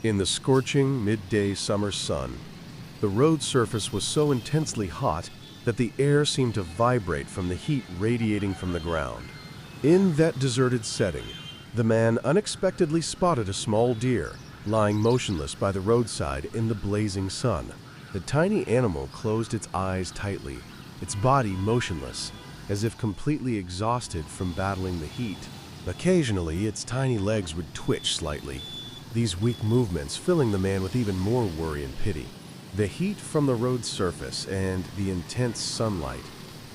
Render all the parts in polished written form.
In the scorching midday summer sun, the road surface was so intensely hot that the air seemed to vibrate from the heat radiating from the ground. In that deserted setting, the man unexpectedly spotted a small deer lying motionless by the roadside in the blazing sun. The tiny animal closed its eyes tightly, its body motionless, as if completely exhausted from battling the heat. Occasionally, its tiny legs would twitch slightly, these weak movements filling the man with even more worry and pity. The heat from the road's surface and the intense sunlight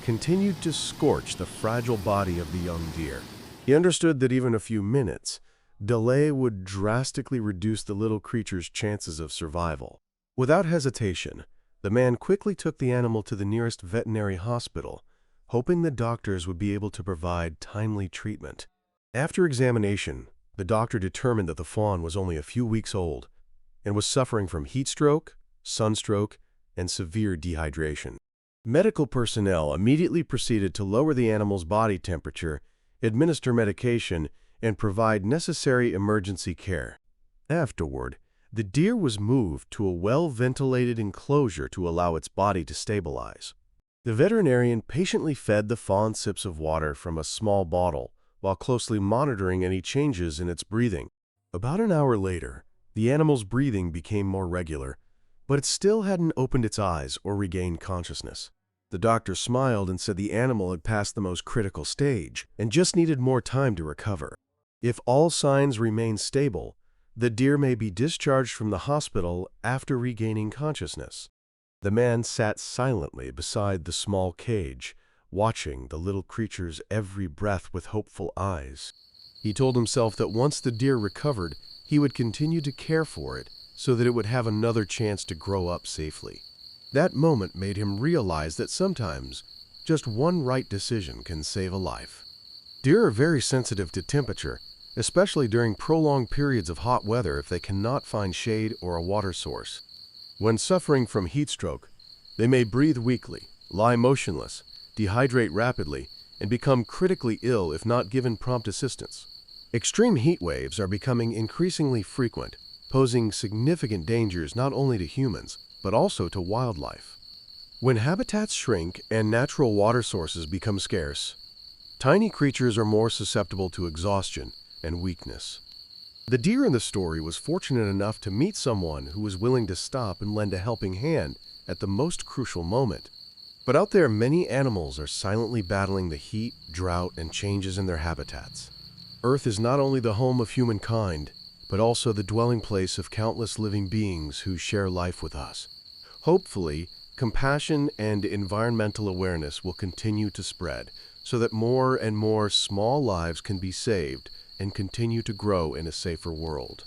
continued to scorch the fragile body of the young deer. He understood that even a few minutes' delay would drastically reduce the little creature's chances of survival. Without hesitation, the man quickly took the animal to the nearest veterinary hospital, hoping the doctors would be able to provide timely treatment. After examination, the doctor determined that the fawn was only a few weeks old and was suffering from heat stroke, sunstroke, and severe dehydration. Medical personnel immediately proceeded to lower the animal's body temperature, administer medication, and provide necessary emergency care. Afterward, the deer was moved to a well-ventilated enclosure to allow its body to stabilize. The veterinarian patiently fed the fawn sips of water from a small bottle while closely monitoring any changes in its breathing. About an hour later, the animal's breathing became more regular, but it still hadn't opened its eyes or regained consciousness. The doctor smiled and said the animal had passed the most critical stage and just needed more time to recover. If all signs remain stable, the deer may be discharged from the hospital after regaining consciousness. The man sat silently beside the small cage, watching the little creature's every breath with hopeful eyes. He told himself that once the deer recovered, he would continue to care for it so that it would have another chance to grow up safely. That moment made him realize that sometimes just one right decision can save a life. Deer are very sensitive to temperature, especially during prolonged periods of hot weather if they cannot find shade or a water source. When suffering from heat stroke, they may breathe weakly, lie motionless, dehydrate rapidly, and become critically ill if not given prompt assistance. Extreme heat waves are becoming increasingly frequent, posing significant dangers not only to humans, but also to wildlife. When habitats shrink and natural water sources become scarce, tiny creatures are more susceptible to exhaustion and weakness. The deer in the story was fortunate enough to meet someone who was willing to stop and lend a helping hand at the most crucial moment. But out there, many animals are silently battling the heat, drought, and changes in their habitats. Earth is not only the home of humankind, but also the dwelling place of countless living beings who share life with us. Hopefully, compassion and environmental awareness will continue to spread so that more and more small lives can be saved and continue to grow in a safer world.